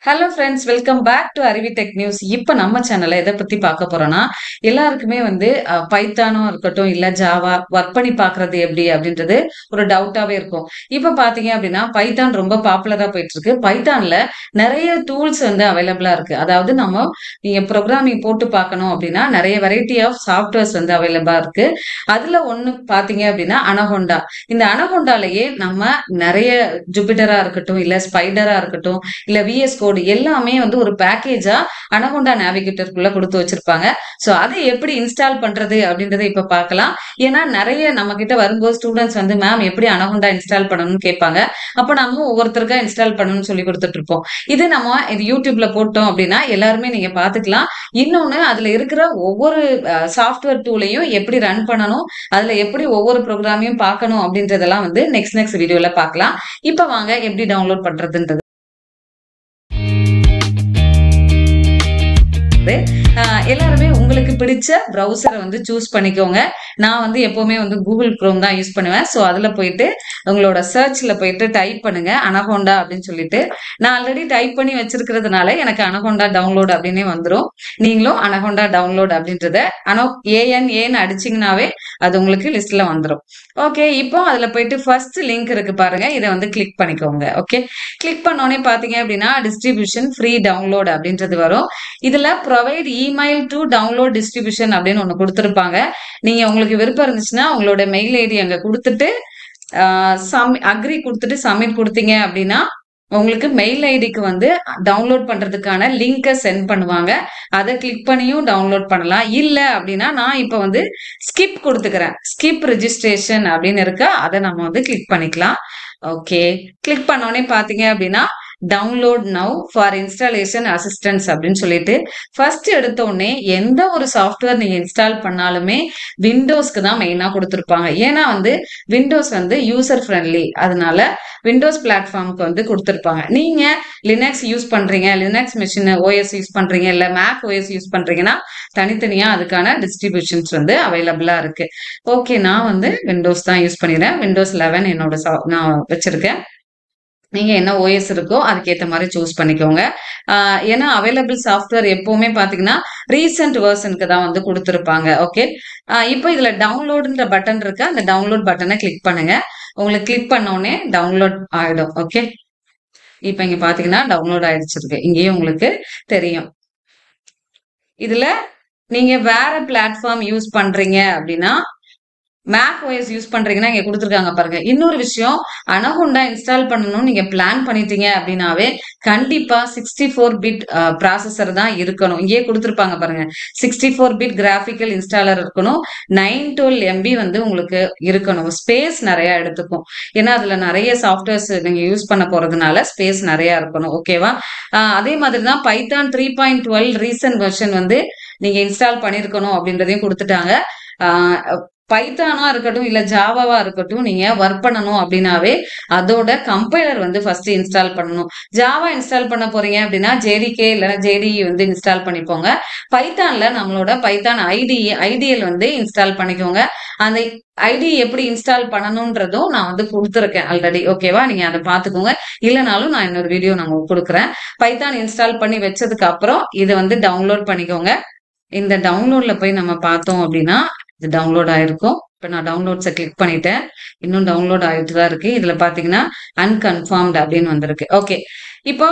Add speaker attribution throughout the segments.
Speaker 1: Hello friends, welcome back to Arivi tech news. இப்போ நம்ம சேனல்ல எதை பத்தி பார்க்க போறோம்னா, எல்லாருக்குமே வந்து பைத்தானோ இருக்கட்டும், இல்ல ஜாவா ஒர்க் பண்ணி பார்க்கறது எப்படி அப்படின்றது ஒரு டவுட்டாவே இருக்கும். இப்போ பார்த்தீங்க அப்படின்னா, பைத்தான் ரொம்ப பாப்புலரா போயிட்டு இருக்கு. பைத்தான்ல நிறைய டூல்ஸ் வந்து அவைலபிளா இருக்கு. அதாவது நீங்க ப்ரோக்ராமிங் போட்டு பார்க்கணும் அப்படின்னா, நிறைய வெரைட்டி ஆஃப் சாஃப்ட்வேர்ஸ் வந்து அவைலபிளா இருக்கு. அதுல ஒண்ணு பார்த்தீங்க அப்படின்னா அனகொண்டா. இந்த அனகொண்டாலேயே நம்ம நிறைய ஜூபிட்டரா இருக்கட்டும், இல்ல ஸ்பைடரா இருக்கட்டும், இல்ல விஎஸ் கோட் எல்லாமே வந்து ஒரு பேக்கேஜா அனகொண்டா நேவிகேட்டருக்குள்ள கொடுத்து வச்சிருப்பாங்க. சோ அதை எப்படி இன்ஸ்டால் பண்றது அப்படின்றத இப்ப பார்க்கலாம். ஏன்னா நிறைய நம்ம கிட்ட வரும்போது ஸ்டூடெண்ட்ஸ் வந்து மேம் எப்படி அனகொண்டா இன்ஸ்டால் பண்ணணும்னு கேட்பாங்க. அப்ப நம்ம ஒவ்வொருத்தருக்கா இன்ஸ்டால் பண்ணணும்னு சொல்லி கொடுத்துட்டு இருப்போம். இது யூடியூப்ல போட்டோம் அப்படின்னா எல்லாருமே நீங்க பாத்துக்கலாம். இன்னொன்னு அதுல இருக்கிற ஒவ்வொரு சாஃப்ட்வேர் டூலையும் எப்படி ரன் பண்ணணும், அதுல எப்படி ஒவ்வொரு ப்ரோக்ராமையும் பார்க்கணும் அப்படின்றதெல்லாம் வந்து நெக்ஸ்ட் வீடியோல பார்க்கலாம். இப்ப வாங்க எப்படி டவுன்லோட் பண்றதுன்றது. எல்லாருமே உங்களுக்கு பிடிச்ச ப்ரௌசரை வந்து சூஸ் பண்ணிக்கோங்க. நான் வந்து எப்பவுமே வந்து கூகுள் குரோம் தான் யூஸ் பண்ணுவேன். ஸோ அதுல போயிட்டு உங்களோட சர்ச்ல போயிட்டு டைப் பண்ணுங்க அனகொண்டா அப்படின்னு சொல்லிட்டு. நான் ஆல்ரெடி டைப் பண்ணி வச்சிருக்கிறதுனால எனக்கு அனகொண்டா டவுன்லோட் அப்படின்னே வந்துடும். நீங்களும் அனகொண்டா டவுன்லோட் அப்படின்றத ஏன்னு அடிச்சிங்கனாவே அது உங்களுக்கு லிஸ்ட்ல வந்துடும். ஓகே, இப்போ அதுல போயிட்டு ஃபர்ஸ்ட் லிங்க் இருக்கு பாருங்க, இதை வந்து கிளிக் பண்ணிக்கோங்க. ஓகே, கிளிக் பண்ணோடனே பாத்தீங்க அப்படின்னா டிஸ்ட்ரிபியூஷன் ஃப்ரீ டவுன்லோட் அப்படின்றது வரும். இதுல provide email to download distribution அப்படின்னு ஒண்ணு கொடுத்துருப்பாங்க. நீங்க உங்களுக்கு விருப்பம் இருந்துச்சுன்னா உங்களோட மெயில் ஐடி அங்க கொடுத்துட்டு அக்ரி கொடுத்துட்டு சப்மிட் கொடுத்தீங்க அப்படின்னா உங்களுக்கு மெயில் ஐடிக்கு வந்து டவுன்லோட் பண்றதுக்கான லிங்கை சென்ட் பண்ணுவாங்க. அதை கிளிக் பண்ணியும் டவுன்லோட் பண்ணலாம். இல்ல அப்படின்னா நான் இப்ப வந்து ஸ்கிப் கொடுத்துக்கிறேன். ஸ்கிப் ரெஜிஸ்ட்ரேஷன் அப்படின்னு இருக்கா, அதை நம்ம வந்து கிளிக் பண்ணிக்கலாம். ஓகே, கிளிக் பண்ணோடனே பாத்தீங்க அப்படின்னா download now for installation assistance அப்படின்னு சொல்லிட்டு ஃபர்ஸ்ட் எடுத்த உடனே எந்த ஒரு சாஃப்ட்வேர் நீங்க இன்ஸ்டால் பண்ணாலுமே விண்டோஸ்க்கு தான் மெயினா கொடுத்துருப்பாங்க. ஏன்னா வந்து விண்டோஸ் வந்து யூசர் ஃப்ரெண்ட்லி, அதனால விண்டோஸ் பிளாட்ஃபார்முக்கு வந்து கொடுத்துருப்பாங்க. நீங்க லினக்ஸ் யூஸ் பண்றீங்க, லினக்ஸ் மிஷின் ஓஎஸ் யூஸ் பண்றீங்க, இல்ல மேக் ஓஎஸ் யூஸ் பண்றீங்கன்னா தனித்தனியா அதுக்கான டிஸ்ட்ரிபியூஷன்ஸ் வந்து அவைலபிளா இருக்கு. ஓகே, நான் வந்து விண்டோஸ் தான் யூஸ் பண்ணிடுறேன். விண்டோஸ் 11 என்னோட நான் வச்சிருக்கேன். நீங்க என்ன ஓஎஸ் இருக்கோ அதுக்கேற்ற மாதிரி சூஸ் பண்ணிக்கோங்க. ஏன்னா அவைலபிள் சாஃப்ட்வேர் எப்பவுமே பாத்தீங்கன்னா ரீசெண்ட் வெர்ஷனுக்கு தான் வந்து கொடுத்துருப்பாங்க. ஓகே, இப்போ இதுல டவுன்லோடுன்ற பட்டன் இருக்கு, அந்த டவுன்லோட் பட்டனை கிளிக் பண்ணுங்க. உங்களுக்கு கிளிக் பண்ணோடனே டவுன்லோட் ஆயிடும். ஓகே, இப்ப இங்க பாத்தீங்கன்னா டவுன்லோட் ஆயிடுச்சிருக்கு, இங்கேயும் உங்களுக்கு தெரியும். இதுல நீங்க வேற பிளாட்ஃபார்ம் யூஸ் பண்றீங்க அப்படின்னா மேக் ஓஎஸ் யூஸ் பண்றீங்கன்னா இங்க கொடுத்துருக்காங்க பாருங்க. இன்னொரு விஷயம், அனகொண்டா இன்ஸ்டால் பண்ணணும் நீங்க பிளான் பண்ணிட்டீங்க அப்படின்னாவே கண்டிப்பா 64 பிட் ப்ராசஸர் தான் இருக்கணும். இங்கே கொடுத்துருப்பாங்க பாருங்க, 64 பிட் கிராபிக்கல் இன்ஸ்டாலர் இருக்கணும், 912 MB வந்து உங்களுக்கு இருக்கணும். ஸ்பேஸ் நிறைய எடுத்துக்கும், ஏன்னா அதுல நிறைய சாஃப்ட்வேர்ஸ் நீங்க யூஸ் பண்ண போறதுனால ஸ்பேஸ் நிறைய இருக்கணும். ஓகேவா? அதே மாதிரி தான் பைத்தான் 3.12 ரீசன்ட் வெர்ஷன் வந்து நீங்க இன்ஸ்டால் பண்ணிருக்கணும் அப்படின்றதையும் கொடுத்துட்டாங்க. பைத்தானா இருக்கட்டும் இல்ல ஜாவாவா இருக்கட்டும், நீங்க ஒர்க் பண்ணணும் அப்படின்னாவே அதோட கம்பைலர் வந்து ஃபர்ஸ்ட் இன்ஸ்டால் பண்ணணும். ஜாவா இன்ஸ்டால் பண்ண போறீங்க அப்படின்னா ஜேடிகே இல்லைன்னா ஜேடிஇ வந்து இன்ஸ்டால் பண்ணிப்போங்க. பைத்தான்ல நம்மளோட பைத்தான் ஐடிஎல் வந்து இன்ஸ்டால் பண்ணிக்கோங்க. அந்த ஐடி எப்படி இன்ஸ்டால் பண்ணணும்ன்றதும் நான் வந்து கொடுத்துருக்கேன் ஆல்ரெடி. ஓகேவா? நீங்க அதை பாத்துக்கோங்க. இல்லைனாலும் நான் இன்னொரு வீடியோ நான் கொடுக்குறேன். பைத்தான் இன்ஸ்டால் பண்ணி வச்சதுக்கு அப்புறம் இதை வந்து டவுன்லோட் பண்ணிக்கோங்க. இந்த டவுன்லோட்ல போய் நம்ம பார்த்தோம் அப்படின்னா இது டவுன்லோட் ஆயிருக்கும். இப்ப நான் டவுன்லோட்ஸை கிளிக் பண்ணிட்டேன், இன்னும் டவுன்லோட் ஆயிட்டு தான் இருக்கு. இதுல பாத்தீங்கன்னா அன்கன்ஃபார்ம்டு அப்படின்னு வந்திருக்கு. ஓகே, இப்போ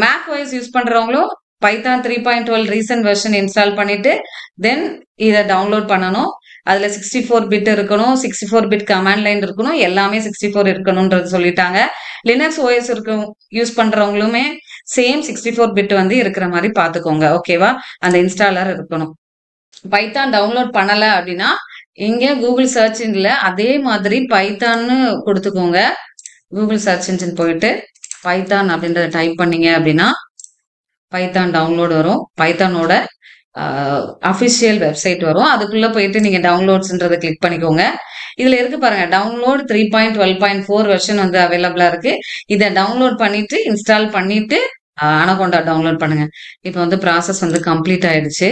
Speaker 1: மேக் ஓஎஸ் யூஸ் பண்றவங்களும் பைத்தான் 3.12 ரீசன்ட் வெர்ஷன் இன்ஸ்டால் பண்ணிட்டு தென் இதை டவுன்லோட் பண்ணணும். அதுல 64 பிட் இருக்கணும், 64 பிட் கமாண்ட் லைன் இருக்கணும், எல்லாமே 64 இருக்கணும்ன்றது சொல்லிட்டாங்க. லினக்ஸ் ஓஎஸ் யூஸ் பண்றவங்களுமே சேம் 64 பிட் வந்து இருக்கிற மாதிரி பாத்துக்கோங்க. ஓகேவா? அந்த இன்ஸ்டாலர் இருக்கணும். பைத்தான் டவுன்லோட் பண்ணல அப்படின்னா இங்க கூகுள் சர்ச் இன்ஜின்ல அதே மாதிரி பைத்தான்னு கொடுத்துக்கோங்க. கூகுள் சர்ச் இன்ஜின் போயிட்டு பைத்தான் அப்படின்றத டைப் பண்ணீங்க அப்படின்னா பைத்தான் டவுன்லோட் வரும். பைத்தானோட அபிஷியல் வெப்சைட் வரும். அதுக்குள்ள போயிட்டு நீங்க டவுன்லோட்ஸ்ன்றதை கிளிக் பண்ணிக்கோங்க. இதுல இருக்கு பாருங்க, டவுன்லோட் 3.12.4 வெர்ஷன் வந்து அவைலபிளா இருக்கு. இதை டவுன்லோட் பண்ணிட்டு இன்ஸ்டால் பண்ணிட்டு அனகோண்டா டவுன்லோட் பண்ணுங்க. இப்ப வந்து ப்ராசஸ் வந்து கம்ப்ளீட் ஆயிடுச்சு.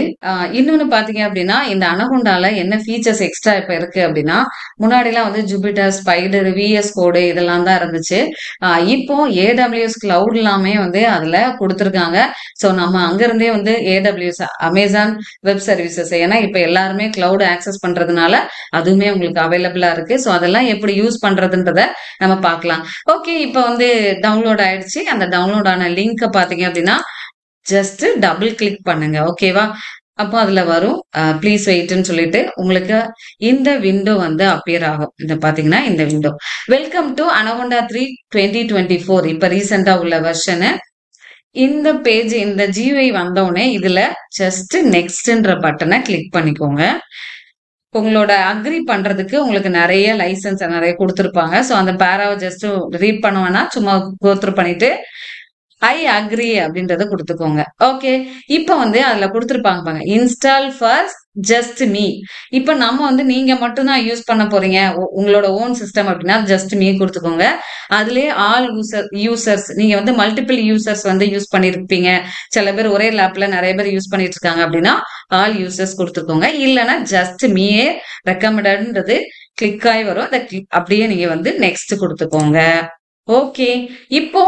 Speaker 1: இன்னொன்னு பார்த்தீங்க அப்டின்னா, இந்த அனகோண்டால என்ன ஃபீச்சர்ஸ் எக்ஸ்ட்ரா இப்ப இருக்கு அப்டின்னா, முன்னாடிலாம் வந்து ஜூபிட்டர், ஸ்பைடர், விஎஸ் கோடு இதெல்லாம் தான் இருந்துச்சு. இப்போ ஏடபிள்யூஎஸ் கிளவுட் எல்லாமே வந்து அதுல குடுத்துருக்காங்க. ஸோ நம்ம அங்கிருந்தே வந்து ஏடபிள்யூஎஸ் அமேசான் வெப் சர்வீசஸ் ஏன்னா இப்ப எல்லாருமே கிளவுட் ஆக்சஸ் பண்றதுனால அதுவுமே உங்களுக்கு அவைலபிளா இருக்கு. ஸோ அதெல்லாம் எப்படி யூஸ் பண்றதுன்றத நம்ம பார்க்கலாம். ஓகே, இப்ப வந்து டவுன்லோட் ஆயிடுச்சு. அந்த டவுன்லோட் ஆன லிங்க் பாத்தீங்க அப்படின்னா ஜஸ்ட் டபுள் கிளிக் பண்ணுங்க. ஓகேவா? அப்போ அதுல வரும் ப்ளீஸ் வெயிட்னு சொல்லிட்டு உங்களுக்கு இந்த விண்டோ வந்து அப்பியர் ஆகும். இந்த பாத்தீங்கன்னா இந்த விண்டோ வெல்கம் டு அனகோண்டா 3 2024 இப்ப ரீசெண்டா உள்ள வெர்ஷனு. இந்த பேஜ் இந்த GUI வந்தோடனே இதுல ஜஸ்ட் நெக்ஸ்ட்ன்ற பட்டனை கிளிக் பண்ணிக்கோங்க. உங்களோட அக்ரி பண்றதுக்கு உங்களுக்கு நிறைய லைசன்ஸ் நிறைய கொடுத்துருப்பாங்க. ஸோ அந்த பேராவை ஜஸ்ட் ரீட் பண்ணுவேன்னா சும்மா கோத்ரூ பண்ணிட்டு ஐ அக்ரி அப்படின்றத கொடுத்துக்கோங்க. ஓகே, இப்போ வந்து அதுல கொடுத்துருப்பாங்க பாருங்க இன்ஸ்டால் ஃபார் ஜஸ்ட் மீ. இப்போ நம்ம வந்து நீங்க மட்டும் தான் யூஸ் பண்ண போறீங்க உங்களோட ஓன் சிஸ்டம் அப்படின்னா ஜஸ்ட் மீ கொடுத்துக்கோங்க. அதுலயே ஆல் யூசர்ஸ் நீங்க வந்து மல்டிபிள் யூசர்ஸ் வந்து யூஸ் பண்ணிருப்பீங்க. சில பேர் ஒரே லேப்ல நிறைய பேர் யூஸ் பண்ணிட்டு இருக்காங்க அப்படின்னா ஆல் யூசர்ஸ் கொடுத்துக்கோங்க. இல்லைன்னா ஜஸ்ட் மீயே ரெக்கமெண்டட்ன்றது கிளிக் ஆகி வரும். அதை அப்படியே நீங்க வந்து நெக்ஸ்ட் கொடுத்துக்கோங்க. ஓகே, இப்போ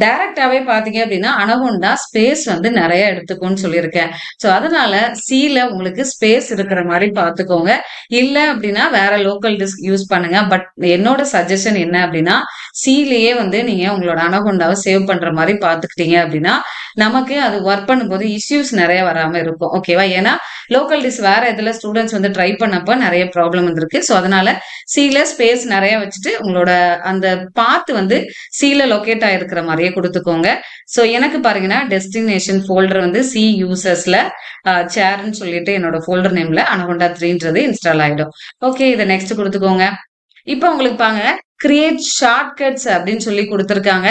Speaker 1: டைரக்டாவே பாத்தீங்க அப்படின்னா அனகோண்டா ஸ்பேஸ் வந்து நிறைய எடுத்துக்கும்னு சொல்லியிருக்கேன். ஸோ அதனால சீல உங்களுக்கு ஸ்பேஸ் இருக்கிற மாதிரி பாத்துக்கோங்க. இல்ல அப்படின்னா வேற லோக்கல் டிஸ்க் யூஸ் பண்ணுங்க. பட் என்னோட சஜஷன் என்ன அப்படின்னா சீலையே வந்து நீங்க உங்களோட அனகோண்டாவை சேவ் பண்ற மாதிரி பாத்துக்கிட்டீங்க அப்படின்னா நமக்கு அது ஒர்க் பண்ணும்போது இஷ்யூஸ் நிறைய வராம இருக்கும். ஓகேவா? ஏன்னா லோக்கல் டிஸ்க் வேற இதுல ஸ்டூடெண்ட்ஸ் வந்து ட்ரை பண்ணப்ப நிறைய ப்ராப்ளம் வந்திருக்கு. ஸோ அதனால சீல ஸ்பேஸ் நிறைய வச்சுட்டு உங்களோட அந்த பாத்து வந்து சீல லொகேட் ஆயிருக்கிற மாதிரியே கொடுத்துக்கோங்க. ஸோ எனக்கு பாருங்கன்னா டெஸ்டினேஷன் ஃபோல்டர் வந்து சி யூசர்ஸ்ல சேர்ன்னு சொல்லிட்டு என்னோட ஃபோல்டர் நேம்ல அனகோண்டா 3ன்றது இன்ஸ்டால் ஆயிடும். ஓகே, இதை நெக்ஸ்ட் கொடுத்துக்கோங்க. இப்போ உங்களுக்கு பாங்க கிரியேட் ஷார்ட்கட்ஸ் அப்படின்னு சொல்லி கொடுத்துருக்காங்க.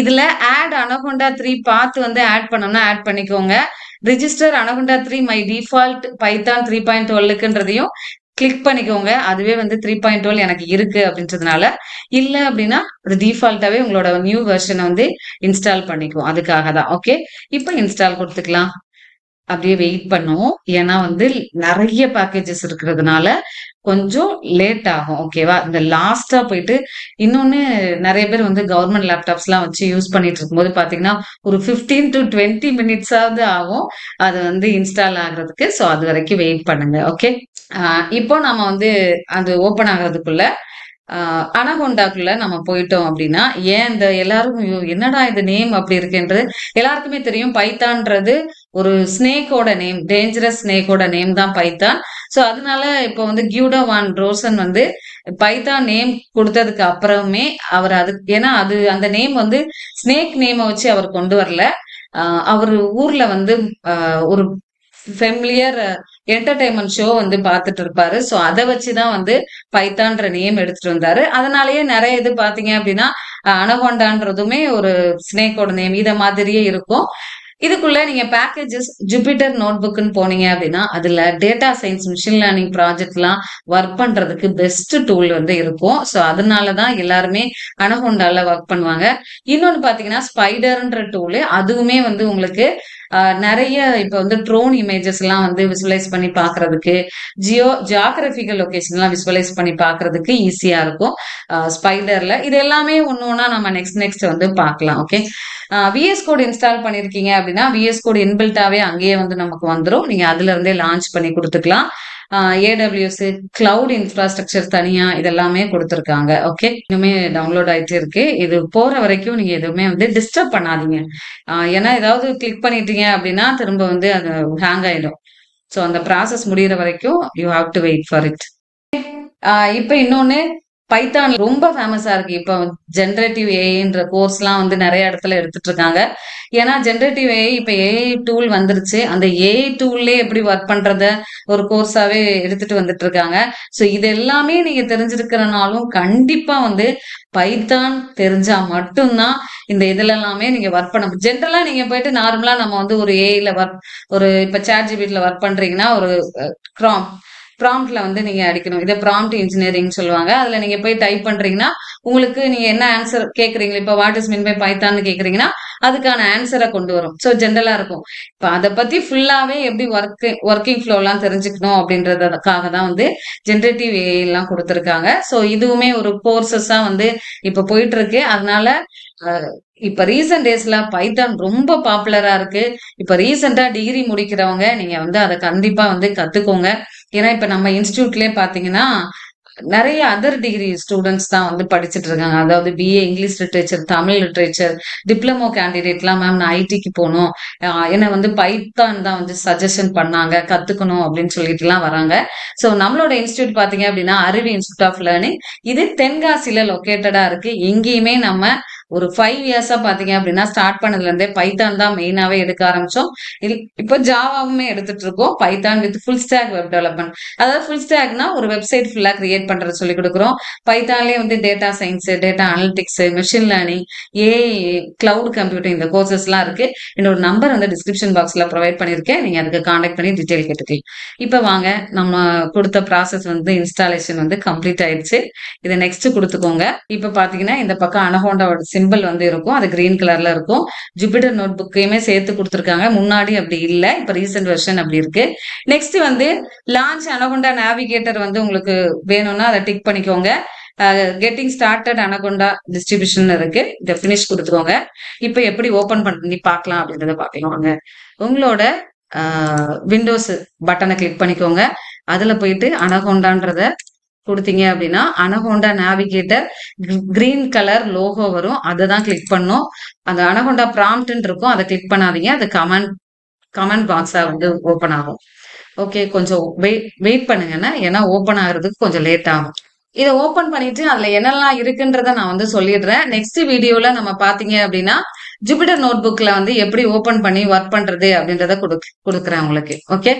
Speaker 1: இதுல ஆட் அனகோண்டா 3 பாத் வந்து ஆட் பண்ணோம்னா ஆட் பண்ணிக்கோங்க. Register Anaconda 3 my default Python 3.12ன்றதையும் கிளிக் பண்ணிக்கோங்க. அதுவே வந்து 3.12 எனக்கு இருக்கு அப்படின்றதுனால இல்ல அப்படின்னா ஒரு டிஃபால்ட்டாவே உங்களோட நியூ வெர்ஷனை வந்து இன்ஸ்டால் பண்ணிக்குவோம். அதுக்காக தான். ஓகே, இப்போ இன்ஸ்டால் கொடுத்துக்கலாம். அப்படியே வெயிட் பண்ணுவோம். ஏன்னா வந்து நிறைய பேக்கேஜஸ் இருக்கிறதுனால கொஞ்சம் லேட் ஆகும். ஓகேவா? இந்த லாஸ்டா போயிட்டு இன்னொன்னு நிறைய பேர் வந்து கவர்மெண்ட் லேப்டாப்ஸ் எல்லாம் வச்சு யூஸ் பண்ணிட்டு இருக்கும்போது பாத்தீங்கன்னா ஒரு 15 to 20 மினிட்ஸாவது ஆகும் அது வந்து இன்ஸ்டால் ஆகுறதுக்கு. ஸோ அது வரைக்கும் வெயிட் பண்ணுங்க. ஓகே, இப்போ நம்ம வந்து அது ஓபன் ஆகுறதுக்குள்ள அனகோண்டாக்குள்ள நம்ம போயிட்டோம் அப்படின்னா ஏன் இந்த எல்லாரும் என்னடா இது நேம் அப்படி இருக்குன்றது எல்லாருக்குமே தெரியும். பைத்தான்றது ஒரு ஸ்னேக்கோட நேம், டேஞ்சரஸ் ஸ்னேக்கோட நேம் தான் பைத்தான். ஸோ அதனால இப்போ வந்து கியூடோ வான் ரோசன் வந்து பைத்தான் நேம் கொடுத்ததுக்கு அப்புறமே அவர் ஏன்னா அது அந்த நேம் வந்து ஸ்னேக் நேமை வச்சு அவர் கொண்டு வரல. அவர் ஊர்ல வந்து ஒரு ஃபெமிலியர் என்டர்டைன்மெண்ட் ஷோ வந்து பார்த்துட்டு இருப்பாரு. ஸோ அதை வச்சுதான் வந்து பைத்தான்ற நேம் எடுத்துட்டு வந்தாரு. அதனாலயே நிறைய இது பாத்தீங்க அப்படின்னா அனகோண்டான்றதுமே ஒரு ஸ்னேக்கோட நேம் இத மாதிரியே இருக்கும். இதுக்குள்ள நீங்க பேக்கேஜஸ் ஜூபிட்டர் நோட் புக்னு போனீங்க அப்படின்னா அதுல data science machine learning project எல்லாம் ஒர்க் பண்றதுக்கு பெஸ்ட் டூல் வந்து இருக்கும். ஸோ அதனாலதான் எல்லாருமே அனகோண்டால ஒர்க் பண்ணுவாங்க. இன்னொன்னு பாத்தீங்கன்னா ஸ்பைடர்ன்ற டூலு அதுவுமே வந்து உங்களுக்கு நிறைய இப்ப வந்து ட்ரோன் இமேஜஸ் எல்லாம் வந்து விசுவலைஸ் பண்ணி பாக்குறதுக்கு ஜியோகிராபிக்கல் லொகேஷன் எல்லாம் விசுவலைஸ் பண்ணி பாக்குறதுக்கு ஈஸியா இருக்கும் ஸ்பைடர்ல. இது எல்லாமே ஒண்ணு நம்ம நெக்ஸ்ட் வந்து பார்க்கலாம். ஓகே, விஎஸ் கோட் இன்ஸ்டால் பண்ணிருக்கீங்க அப்படின்னா விஎஸ் கோட் இன்பில்ட்டாவே அங்கேயே வந்து நமக்கு வந்துடும். நீங்க அதுல இருந்தே லான்ச் பண்ணி கொடுத்துக்கலாம். AWS கிளவுட் இன்ஃப்ராஸ்ட்ரக்சர் தனியா இதெல்லாமே கொடுத்துருக்காங்க. ஓகே, இன்னுமே டவுன்லோட் ஆயிட்டே இருக்கு. இது போற வரைக்கும் நீங்க எதுவுமே வந்து டிஸ்டர்ப் பண்ணாதீங்க. ஏன்னா ஏதாவது கிளிக் பண்ணிட்டீங்க அப்படின்னா திரும்ப வந்து அது ஹேங் ஆயிடும். ஸோ அந்த ப்ராசஸ் முடிகிற வரைக்கும் you have to wait for it. இப்போ இன்னொன்னு பைத்தான் ரொம்ப ஃபேமஸா இருக்கு. இப்போ ஜென்ரேட்டிவ் ஏஐன்ற கோர்ஸ் எல்லாம் வந்து நிறைய இடத்துல எடுத்துட்டு இருக்காங்க. ஏன்னா ஜென்ரேட்டிவ் ஏஐ இப்ப ஏஐ டூல் வந்துருச்சு. அந்த ஏஐ டூல்லே எப்படி ஒர்க் பண்றத ஒரு கோர்ஸாவே எடுத்துட்டு வந்துட்டு இருக்காங்க. ஸோ இது எல்லாமே நீங்க தெரிஞ்சிருக்கிறனாலும் கண்டிப்பா வந்து பைத்தான் தெரிஞ்சா மட்டும்தான் இந்த இதுல எல்லாமே நீங்க ஒர்க் பண்ண. ஜென்ரலா நீங்க போயிட்டு நார்மலா நம்ம வந்து ஒரு ஏஐல ஒர்க் ஒரு இப்ப சாட் ஜிபிடில ஒர்க் பண்றீங்கன்னா ஒரு ப்ராம்ப்ட்ல வந்து நீங்க அடிக்கணும். இதை ப்ராம்ப்ட் இன்ஜினியரிங் சொல்லுவாங்க. அதுல நீங்க போய் டைப் பண்றீங்கன்னா உங்களுக்கு நீங்க என்ன ஆன்சர் கேக்குறீங்க, இப்ப வாட் இஸ் மீன் பை பைத்தான்னு கேக்குறீங்கன்னா அதுக்கான ஆன்சரை கொண்டு வரும். ஸோ ஜென்ரலா இருக்கும். இப்ப அதை பத்தி ஃபுல்லாவே எப்படி ஒர்க்கிங் ஃப்ளோ எல்லாம் தெரிஞ்சுக்கணும் அப்படின்றதுக்காக தான் வந்து ஜென்ரேட்டிவ் ஏஐ எல்லாம் கொடுத்துருக்காங்க. ஸோ இதுவுமே ஒரு கோர்சஸா வந்து இப்ப போயிட்டு இருக்கு. அதனால இப்ப ரீசன்ட் டேஸ்ல பைத்தான் ரொம்ப பாப்புலரா இருக்கு. இப்ப ரீசெண்டா டிகிரி முடிக்கிறவங்க நீங்க வந்து அதை கண்டிப்பா வந்து கத்துக்கோங்க. ஏன்னா இப்ப நம்ம இன்ஸ்டிடியூட்லயே பாத்தீங்கன்னா நிறைய அதர் டிகிரி ஸ்டூடெண்ட்ஸ் தான் வந்து படிச்சுட்டு இருக்காங்க. அதாவது BA English literature, Tamil literature, diploma கேண்டிடேட்லாம் மேம் நான் ஐடிக்கு போகணும், என்னை வந்து பைத்தான் தான் வந்து சஜஷன் பண்ணாங்க கத்துக்கணும் அப்படின்னு சொல்லிட்டு எல்லாம் வராங்க. ஸோ நம்மளோட இன்ஸ்டியூட் பாத்தீங்க அப்படின்னா அருவி இன்ஸ்டியூட் ஆஃப் லேர்னிங். இது தென்காசியில லொக்கேட்டடா இருக்கு. எங்கேயுமே நம்ம ஒரு 5 இயர்ஸா பாத்தீங்க அப்படின்னா ஸ்டார்ட் பண்ணதுல இருந்தே பைத்தான் தான் மெயினாவே எடுக்க ஆரம்பிச்சோம். இப்போ ஜாவாவுமே எடுத்துட்டு இருக்கோம். Python with full stack web development. அதாவது ஃபுல் ஸ்டாக்னா ஒரு வெப்சைட் ஃபுல்லா கிரியேட் பண்றது சொல்லி கொடுக்குறோம். பைத்தான்லயே வந்து data science, data analytics, machine learning, AI, cloud computing இந்த கோர்சஸ் எல்லாம் இருக்கு. என்னோட நம்பர் வந்து டிஸ்கிரிப்ஷன் பாக்ஸ்ல ப்ரொவைட் பண்ணிருக்கேன். நீங்க அதுக்கு கான்டாக்ட் பண்ணி டீடைல் கேட்டுக்கலாம். இப்ப வாங்க, நம்ம கொடுத்த ப்ராசஸ் வந்து இன்ஸ்டாலேஷன் வந்து கம்ப்ளீட் ஆயிடுச்சு. இதை நெக்ஸ்ட் கொடுத்துக்கோங்க. இப்ப பாத்தீங்கன்னா இந்த பக்கம் அனகோண்டாவோட சிம்பிள் வந்து இருக்கும். அது கிரீன் கலர்ல இருக்கும். ஜூபிட்டர் நோட் புக்கையுமே சேர்த்து கொடுத்துருக்காங்க. முன்னாடி அப்படி இல்லை, இப்ப ரீசெண்ட் வெர்ஷன் அப்படி இருக்கு. நெக்ஸ்ட் வந்து லான்ச் அனகோண்டா நேவிகேட்டர் வந்து உங்களுக்கு வேணும்னா அதை டிக் பண்ணிக்கோங்க. கெட்டிங் ஸ்டார்டட் அனகோண்டா டிஸ்ட்ரிபியூஷன் இருக்கு. இதை பினிஷ் கொடுத்துக்கோங்க. இப்ப எப்படி ஓபன் பண்ணி பார்க்கலாம் அப்படின்றத பார்க்கலாங்க. உங்களோட விண்டோஸ் பட்டனை கிளிக் பண்ணிக்கோங்க. அதுல போயிட்டு அனகோண்டான்றத கொடுத்தீங்க அப்படின்னா Anaconda navigator green colour logo வரும். அதை தான் கிளிக் பண்ணும். அந்த அனகோண்டா ப்ராம்ப்ட்னு இருக்கும், அதை கிளிக் பண்ணாதீங்க. அது கமெண்ட் பாக்ஸா வந்து ஓப்பன் ஆகும். ஓகே, கொஞ்சம் வெயிட் பண்ணுங்கன்னா, ஏன்னா ஓப்பன் ஆகுறதுக்கு கொஞ்சம் லேட் ஆகும். இதை ஓபன் பண்ணிட்டு அதுல என்னெல்லாம் இருக்குன்றத நான் வந்து சொல்லிடுறேன். நெக்ஸ்ட் வீடியோல நம்ம பாத்தீங்க அப்படின்னா ஜூபிட்டர் நோட் புக்ல வந்து எப்படி ஓபன் பண்ணி ஒர்க் பண்றது அப்படின்றத கொடுக்குறேன் உங்களுக்கு. ஓகே,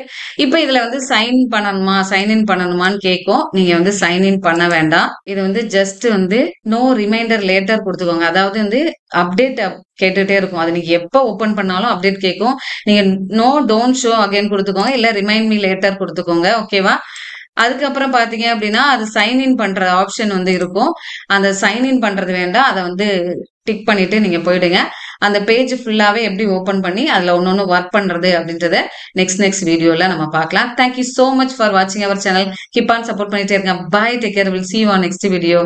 Speaker 1: இப்ப இதுல வந்து சைன்இன் பண்ணணுமான்னு கேட்கும். நீங்க வந்து சைன்இன் பண்ண வேண்டாம். இது வந்து ஜஸ்ட் வந்து நோ ரிமைண்டர் லேட்டர் கொடுத்துக்கோங்க. அதாவது வந்து அப்டேட் கேட்டுட்டே இருக்கும். அது நீங்க எப்ப ஓபன் பண்ணாலும் அப்டேட் கேட்கும். நீங்க நோ டோன்ட் ஷோ அகைன் கொடுத்துக்கோங்க, இல்ல ரிமைண்ட் மீ லேட்டர் கொடுத்துக்கோங்க. ஓகேவா? அதுக்கப்புறம் பாத்தீங்க அப்படின்னா அது சைன்இன் பண்ற ஆப்ஷன் வந்து இருக்கும். அந்த சைன்இன் பண்றது வேண்டாம், அதை வந்து டிக் பண்ணிட்டு நீங்க போயிடுங்க. அந்த பேஜ் ஃபுல்லாவே எப்படி ஓபன் பண்ணி அதுல ஒன்னொன்னு ஒர்க் பண்றது அப்படின்றத நெக்ஸ்ட் வீடியோல நம்ம பார்க்கலாம். தேங்க்யூ சோ மச் ஃபார் வாட்சிங் our channel. Keep on support பண்ணிட்டே இருங்க. Bye, take care. Will see you on next video.